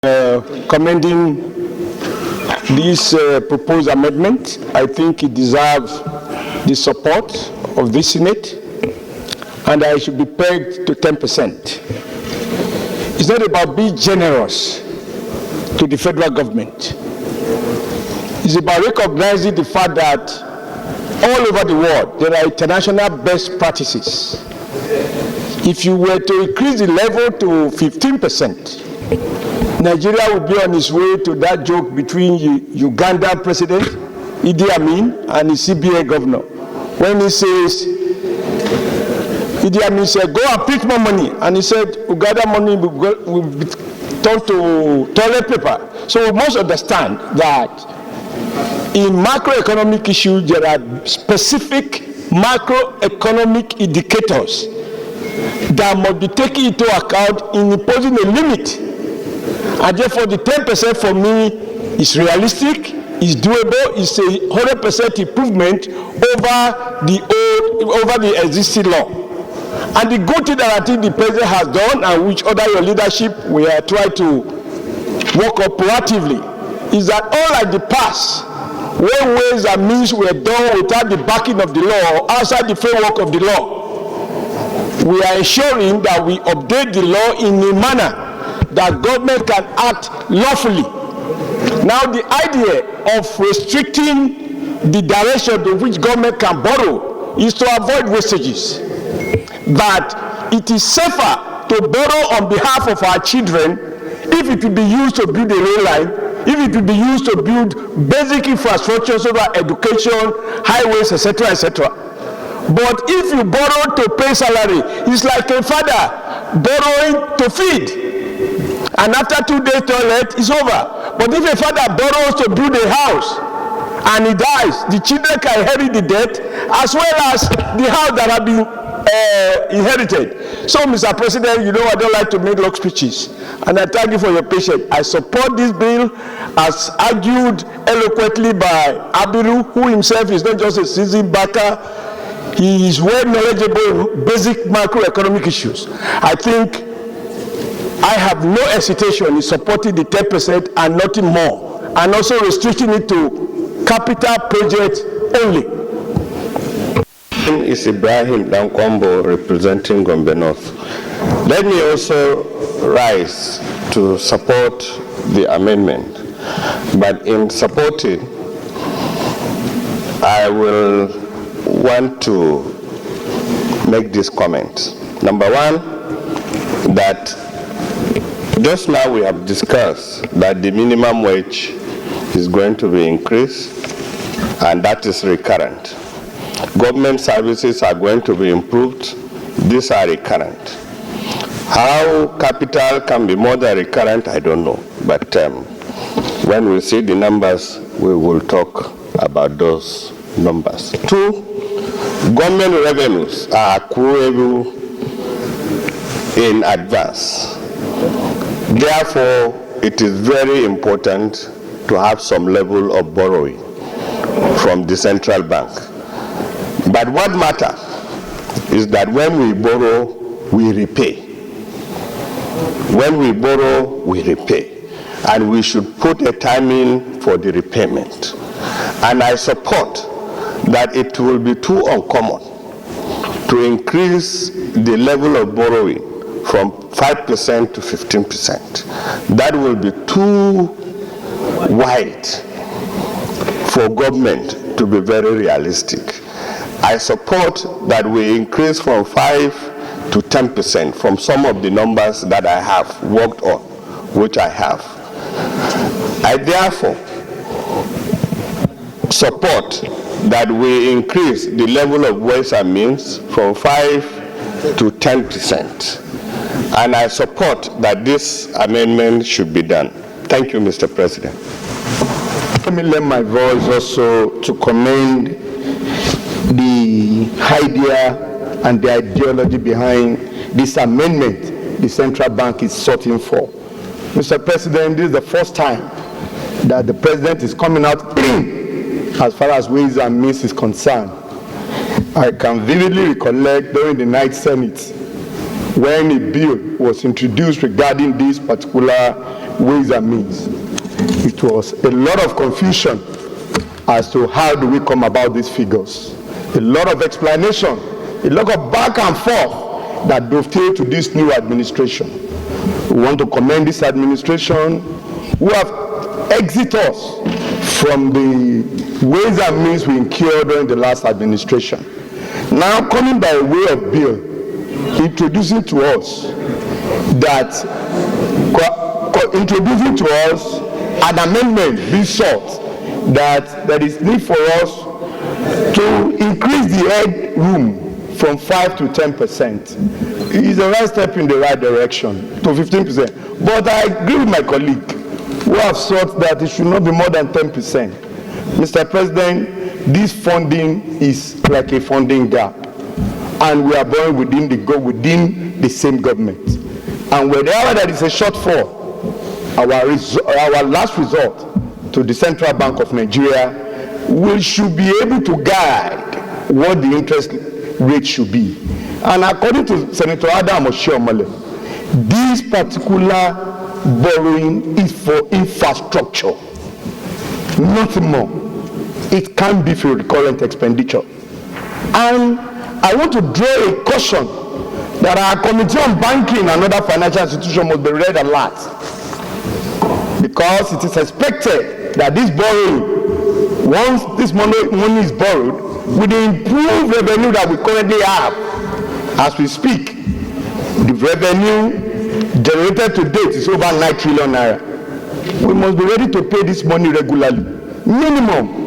Commending this proposed amendment. I think it deserves the support of the Senate, and I should be pegged to 10%. It's not about being generous to the federal government. It's about recognizing the fact that all over the world there are international best practices. If you were to increase the level to 15%, Nigeria would be on its way to that joke between Ugandan President Idi Amin and the CBA governor, when he says, Idi Amin said, go and print more money, and he said, Uganda money will be turned to toilet paper. So we must understand that in macroeconomic issues, there are specific macroeconomic indicators that must be taken into account in imposing a limit. And therefore, the 10% for me is realistic, is doable, is a 100% improvement over the existing law. And the good thing that I think the president has done, and which under your leadership we are trying to work up proactively, is that unlike the past, when ways and means were done without the backing of the law, outside the framework of the law, we are ensuring that we update the law in a manner that government can act lawfully. Now, the idea of restricting the direction to which government can borrow is to avoid wastages. But it is safer to borrow on behalf of our children if it will be used to build a rail line, if it will be used to build basic infrastructure, so that education, highways, etc., etc. But if you borrow to pay salary, it's like a father borrowing to feed. And after 2 days toilet, it's over. But if a father borrows to build a house and he dies, the children can inherit the debt as well as the house that have been inherited. So, Mr. President, you know I don't like to make long speeches, and I thank you for your patience. I support this bill as argued eloquently by Abiru, who himself is not just a seasoned backer. He is well knowledgeable in basic macroeconomic issues. I think I have no hesitation in supporting the 10% and nothing more, and also restricting it to capital projects only. Is Ibrahim Dankombo representing Gombe North. Let me also rise to support the amendment, but in supporting, I will want to make this comment. Number one, that just now we have discussed that the minimum wage is going to be increased, and that is recurrent. Government services are going to be improved. These are recurrent. How capital can be more than recurrent, I don't know. But when we see the numbers, we will talk about those numbers. Two, government revenues are accruable in advance. Therefore, it is very important to have some level of borrowing from the central bank. But what matters is that when we borrow, we repay. When we borrow, we repay. And we should put a timing for the repayment. And I support that it will be too uncommon to increase the level of borrowing from 5% to 15%. That will be too wide for government to be very realistic. I support that we increase from 5 to 10% from some of the numbers that I have worked on, which I have. I therefore support that we increase the level of ways and means from 5 to 10%. And I support that this amendment should be done. Thank you, Mr. President. Let me lend my voice also to commend the idea and the ideology behind this amendment the central bank is sorting for. Mr. President, this is the first time that the president is coming out clean as far as ways and means is concerned. I can vividly recollect during the night Senate when a bill was introduced regarding this particular Ways and Means. It was a lot of confusion as to how do we come about these figures. A lot of explanation, a lot of back and forth that dovetail to this new administration. We want to commend this administration who have exited us from the ways and means we incurred during the last administration. Now coming by way of bill, introducing to us an amendment being sought that there is need for us to increase the headroom from 5 to 10%. It is a right step in the right direction to 15%. But I agree with my colleague who have sought that it should not be more than 10%. Mr. President, this funding is like a funding gap, and we are born within the same government. And wherever there is a shortfall, our last resort to the Central Bank of Nigeria, we should be able to guide what the interest rate should be. And according to Senator Adam Oshiomhole, this particular borrowing is for infrastructure, nothing more. It can't be for recurrent expenditure. And I want to draw a caution that our Committee on Banking and other financial institutions must be read alert, because it is expected that this borrowing, once this money is borrowed, with the improved revenue that we currently have, as we speak, the revenue generated to date is over 9 trillion naira. We must be ready to pay this money regularly. Minimum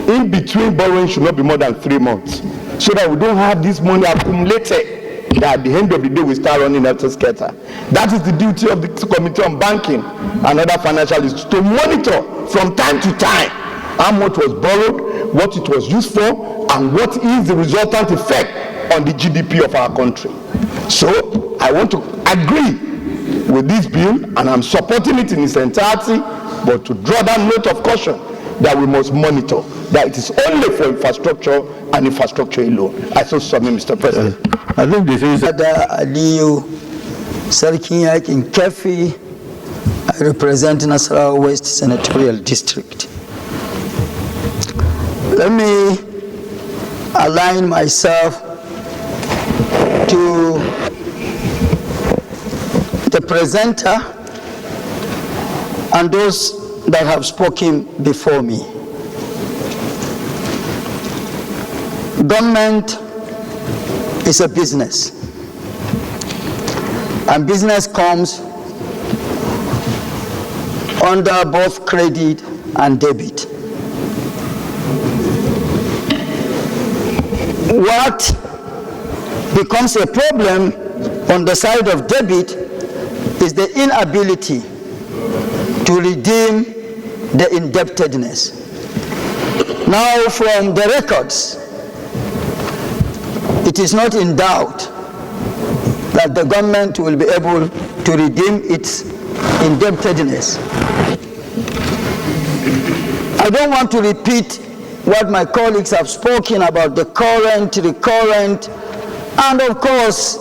in between borrowing should not be more than 3 months, so that we don't have this money accumulated that at the end of the day we start running out of scatter. That is the duty of the Committee on Banking and other financial institutions, to monitor from time to time how much was borrowed, what it was used for, and what is the resultant effect on the GDP of our country. So I want to agree with this bill, and I'm supporting it in its entirety, but to draw that note of caution that we must monitor that it is only for infrastructure and infrastructure alone. I so submit, Mr. President. I think this is Aliyu Sarkin Yakin Kefi. I represent Nasarawa West Senatorial District. Let me align myself to the presenter and those that have spoken before me. Government is a business, and business comes under both credit and debit. What becomes a problem on the side of debit is the inability to redeem the indebtedness. Now, from the records, it is not in doubt that the government will be able to redeem its indebtedness. I don't want to repeat what my colleagues have spoken about the current, recurrent, and of course,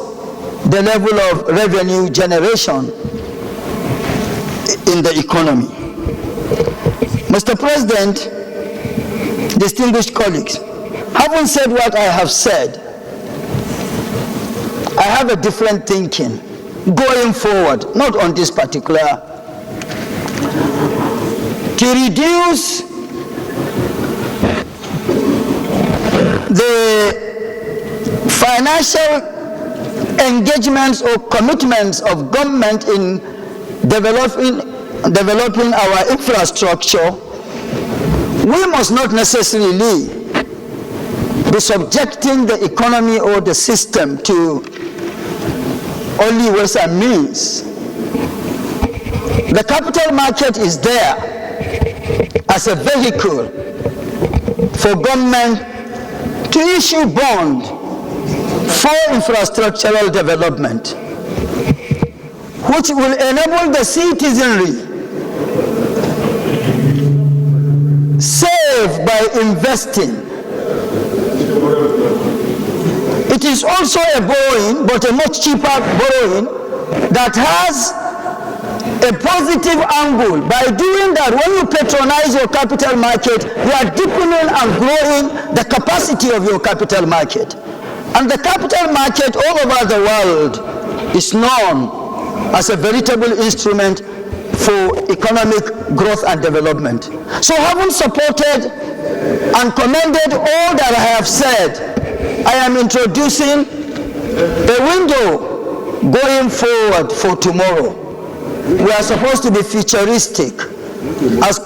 the level of revenue generation in the economy. Mr. President, distinguished colleagues, having said what I have said, I have a different thinking going forward, not on this particular, to reduce the financial engagements or commitments of government in developing our infrastructure. We must not necessarily be subjecting the economy or the system to only ways and means. The capital market is there as a vehicle for government to issue bond for infrastructural development, which will enable the citizenry save by investing. It is also a borrowing, but a much cheaper borrowing, that has a positive angle. By doing that, when you patronize your capital market, you are deepening and growing the capacity of your capital market. And the capital market all over the world is known as a veritable instrument for economic growth and development. So having supported and commended all that I have said, I am introducing a window going forward for tomorrow. We are supposed to be futuristic. As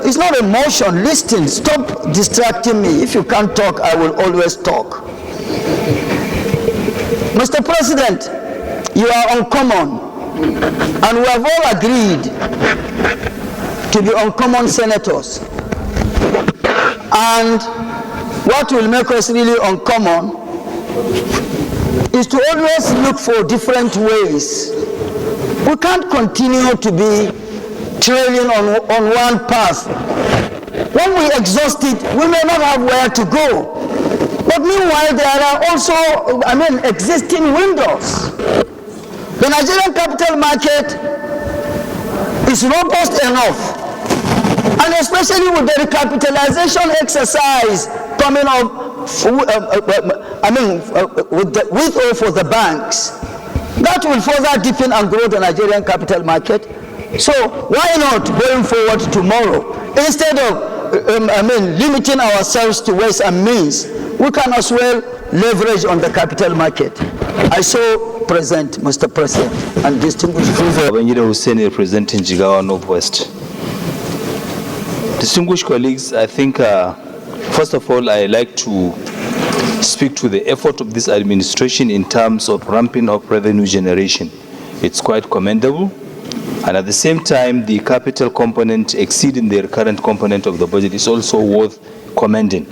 it's not emotion. Listen, stop distracting me. If you can't talk, I will always talk. Mr. President, you are uncommon, and we have all agreed to be uncommon senators. And what will make us really uncommon is to always look for different ways. We can't continue to be trailing on one path. When we exhaust it, we may not have where to go. But meanwhile, there are also, existing windows. The Nigerian capital market is robust enough, and especially with the recapitalization exercise coming up, with or for the banks, that will further deepen and grow the Nigerian capital market. So why not going forward tomorrow, instead of limiting ourselves to ways and means, we can as well leverage on the capital market. I so present, Mr. President, and distinguished Hussein representing Jigawa Northwest. Distinguished colleagues, I think first of all, I like to speak to the effort of this administration in terms of ramping up revenue generation. It's quite commendable, and at the same time, the capital component exceeding the current component of the budget is also worth commending.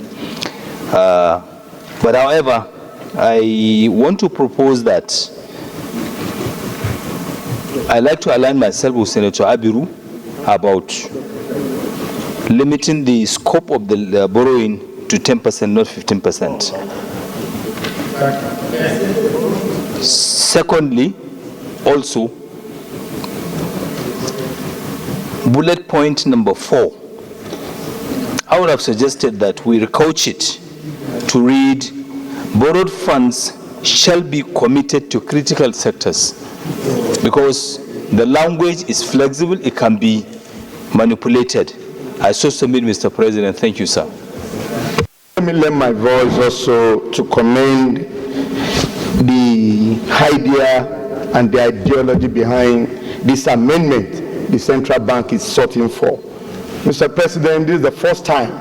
But however, I want to propose that I like to align myself with Senator Abiru about limiting the scope of the borrowing to 10%, not 15%. Secondly, also, bullet point number 4, I would have suggested that we recouch it to read, borrowed funds shall be committed to critical sectors, because the language is flexible, it can be manipulated. I so submit, Mr. President. Thank you, sir. Let me lend my voice also to commend the idea and the ideology behind this amendment the central bank is sorting for. Mr. President, this is the first time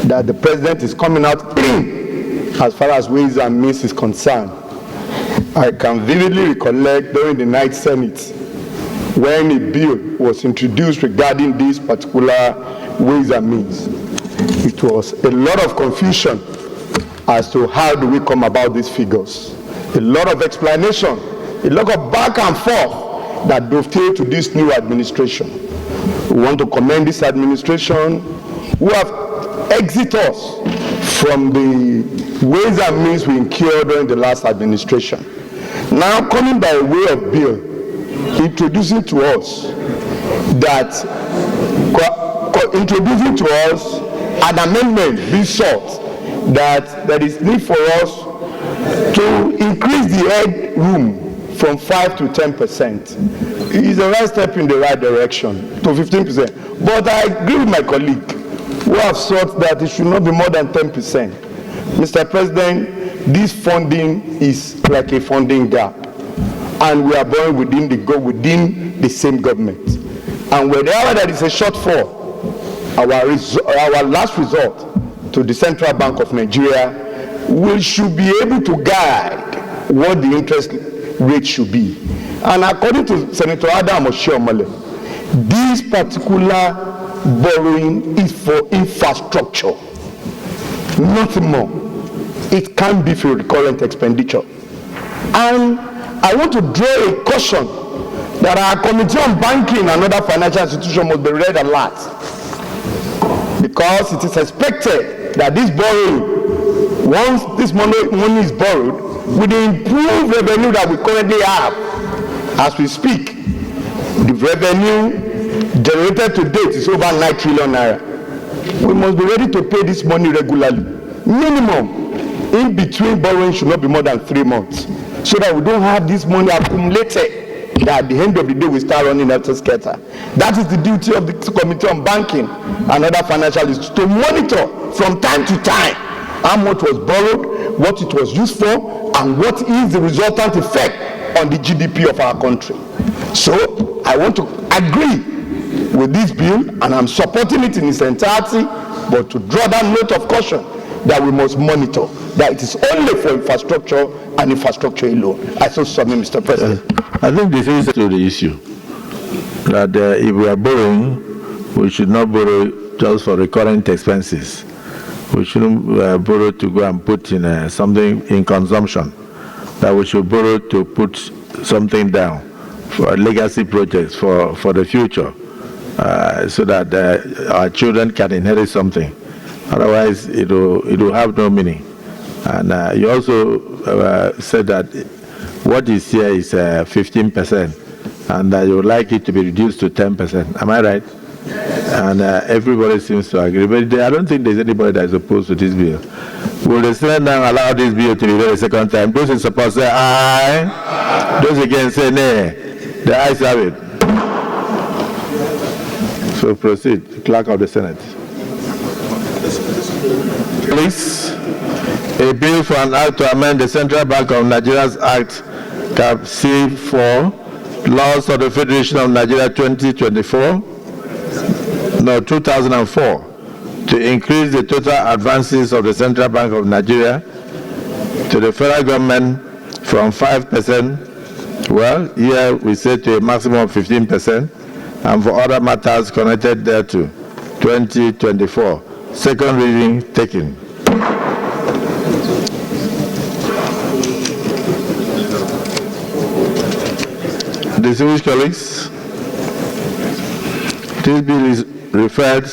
that the president is coming out clean as far as ways and means is concerned. I can vividly recollect during the night Senate when a bill was introduced regarding this particular ways and means. It was a lot of confusion as to how do we come about these figures. A lot of explanation, a lot of back and forth that dovetail to this new administration. We want to commend this administration who have exited us from the ways and means we incurred during the last administration. Now coming by way of bill, introducing to us an amendment this sort, that there is need for us to increase the headroom from 5 to 10%. It is a right step in the right direction to 15%. But I agree with my colleague who have thought that it should not be more than 10%. Mr. President, this funding is like a funding gap, and we are born within the same government. And whenever there is a shortfall, our last resort to the Central Bank of Nigeria, we should be able to guide what the interest rate should be. And according to Senator Oshiomhole, this particular borrowing is for infrastructure, nothing more. It can't be for recurrent expenditure. And I want to draw a caution that our Committee on Banking and other financial institutions must be read alert, because it is expected that this borrowing, once this money is borrowed, with the improved revenue that we currently have as we speak, The revenue generated to date is over 9 trillion naira. We must be ready to pay this money regularly. Minimum, in between borrowing should not be more than 3 months, so that we don't have this money accumulated that at the end of the day we start running out of scatter. That is the duty of the Committee on Banking and other financial institutions, to monitor from time to time how much was borrowed, what it was used for, and what is the resultant effect on the GDP of our country. So I want to agree with this bill, and I'm supporting it in its entirety, but to draw that note of caution that we must monitor that it is only for infrastructure and infrastructure alone. I so submit, Mr. President. I think this is to the issue that if we are borrowing, we should not borrow just for recurrent expenses. We shouldn't borrow to go and put in something in consumption. That we should borrow to put something down for legacy projects for the future, so that our children can inherit something. Otherwise, it will have no meaning. And you also said that what is here is 15%, and you would like it to be reduced to 10%. Am I right? And everybody seems to agree. But I don't think there's anybody that is opposed to this bill. Will the Senate now allow this bill to be read a second time? Those in support say aye. Those against say nay. The ayes have it. So proceed, Clerk of the Senate. Please, a bill for an act to amend the Central Bank of Nigeria's Act Cap C4, Laws of the Federation of Nigeria 2004, to increase the total advances of the Central Bank of Nigeria to the federal government from 5%, well, here we say to a maximum of 15%, and for other matters connected thereto, 2024. Second reading taken. Distinguished colleagues, this bill is referred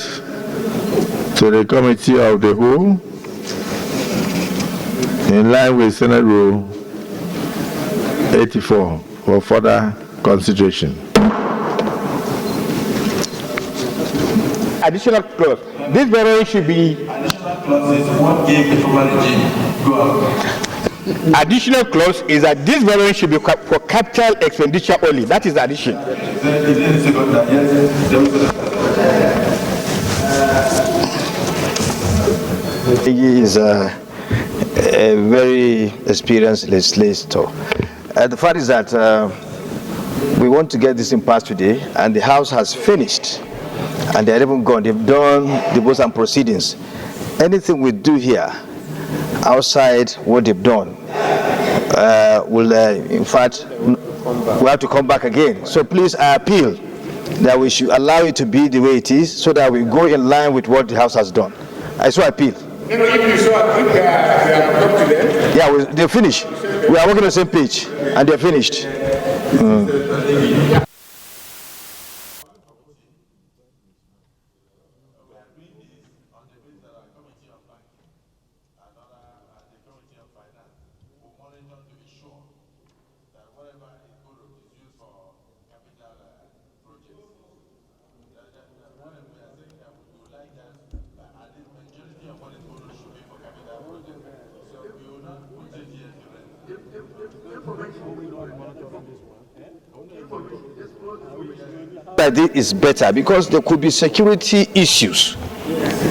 to the Committee of the Whole in line with Senate Rule 84 for further consideration. Additional clause. This borrowing should be. Additional clause is what gave the former regime. Go on. Additional clause is that this borrowing should be for capital expenditure only. That is the addition. He is a very experienced legislator. The fact is that we want to get this in pass today, and the House has finished, and they are even gone. They've done the votes and proceedings. Anything we do here outside what they've done will, in fact, we have to come back again. So please, I appeal that we should allow it to be the way it is, so that we go in line with what the House has done. I so appeal. You know, if you saw a quick, talk to them. Yeah, they're finished. We are working on the same page, and they're finished. That is better, because there could be security issues.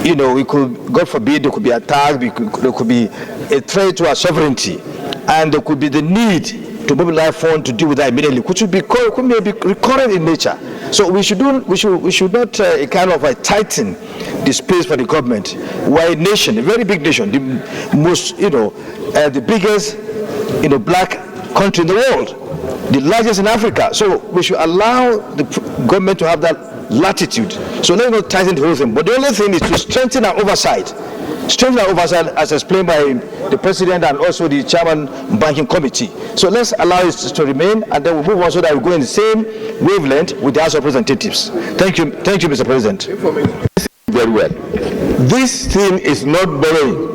You know, we could, God forbid, there could be attacks, there could be a threat to our sovereignty, and there could be the need to mobilize funds to deal with that immediately, which would be maybe recurrent in nature. So we should not kind of tighten the space for the government. We're a nation, a very big nation, the most, the biggest, black country in the world, the largest in Africa. So we should allow the government to have that latitude. So let's not tighten the whole thing. But the only thing is to strengthen our oversight. Strengthen our oversight as explained by the President and also the Chairman Banking Committee. So let's allow it to remain, and then we'll move on so that we go in the same wavelength with the House of Representatives. Thank you, Mr. President. Very well. This thing is not borrowing.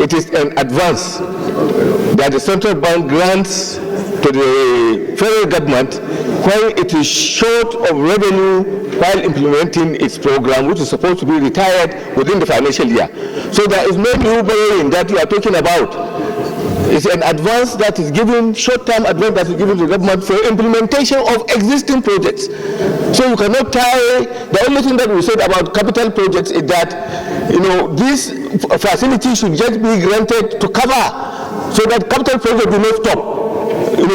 It is an advance that the central bank grants to the federal government when it is short of revenue while implementing its program, which is supposed to be retired within the financial year. So there is no new borrowing that you are talking about. It's an advance that is given, short-term advance that is given to the government for implementation of existing projects. So you cannot tie, the only thing that we said about capital projects is that, this facility should just be granted to cover so that capital project will not stop,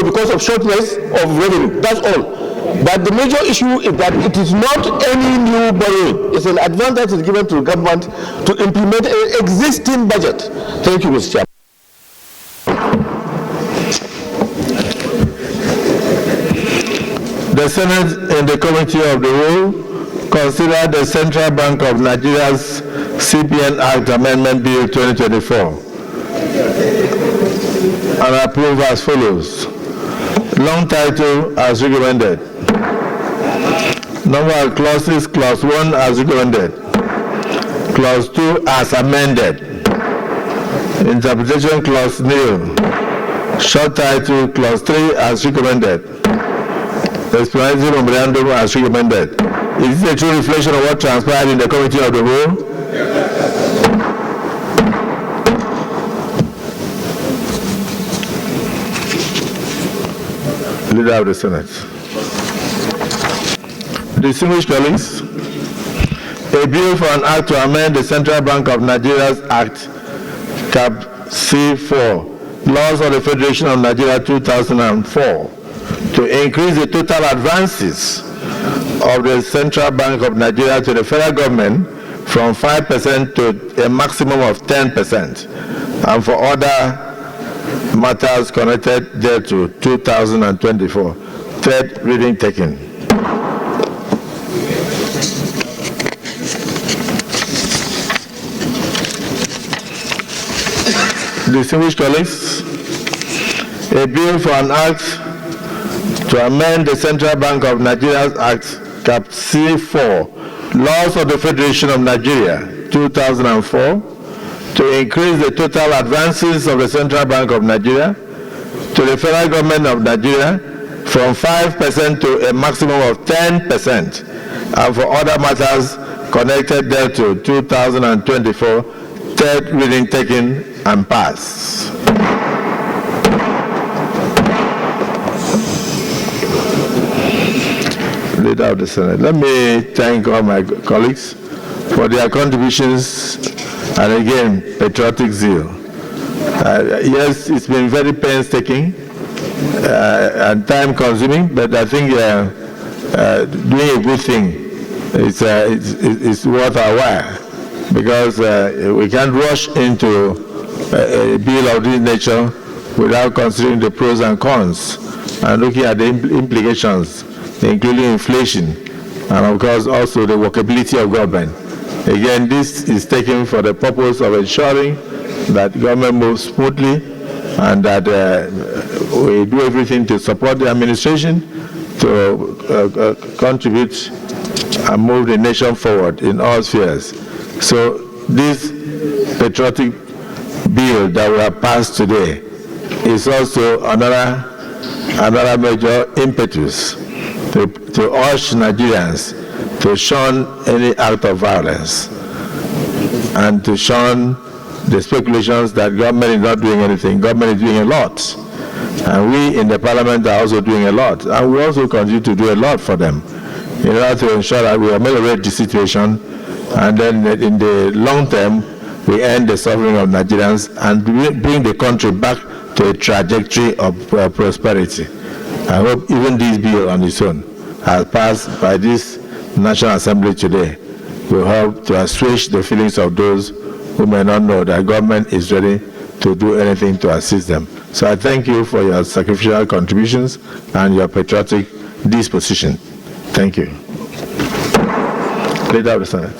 because of shortness of revenue. That's all. But the major issue is that it is not any new borrowing. It's an advance that is given to the government to implement an existing budget. Thank you, Mr. Chairman. The Senate in the Committee of the Whole considered the Central Bank of Nigeria's CBN Act Amendment Bill 2024 and approved as follows. Long title as recommended. Number of clauses, clause 1 as recommended. Clause 2 as amended. Interpretation clause nil. Short title clause 3 as recommended. Explanatory memorandum as recommended. Is this a true reflection of what transpired in the Committee of the Whole? Leader of the Senate. Distinguished colleagues, a bill for an act to amend the Central Bank of Nigeria's Act, Cap C4, Laws of the Federation of Nigeria 2004, to increase the total advances of the Central Bank of Nigeria to the federal government from 5% to a maximum of 10%, and for other matters connected thereto 2024. Third reading taken. Distinguished colleagues, a bill for an act to amend the Central Bank of Nigeria's Act, Cap C4, Laws of the Federation of Nigeria, 2004, to increase the total advances of the Central Bank of Nigeria to the federal government of Nigeria from 5% to a maximum of 10%, and for other matters connected thereto, 2024, third reading taken and passed. Leader of the Senate. Let me thank all my colleagues for their contributions and again, patriotic zeal. Yes, it's been very painstaking and time-consuming, but I think doing a good thing is worth our while, because we can't rush into a bill of this nature without considering the pros and cons and looking at the implications, including inflation, and of course also the workability of government. Again, this is taken for the purpose of ensuring that government moves smoothly and that we do everything to support the administration to contribute and move the nation forward in all spheres. So this patriotic bill that we have passed today is also another major impetus to urge Nigerians to shun any act of violence and to shun the speculations that government is not doing anything. Government is doing a lot. And we in the parliament are also doing a lot. And we also continue to do a lot for them in order to ensure that we ameliorate the situation, and then in the long term, we end the suffering of Nigerians and bring the country back to a trajectory of prosperity. I hope even this bill on its own, as passed by this National Assembly today, will help to assuage the feelings of those who may not know that government is ready to do anything to assist them. So I thank you for your sacrificial contributions and your patriotic disposition. Thank you. Leader of the Senate.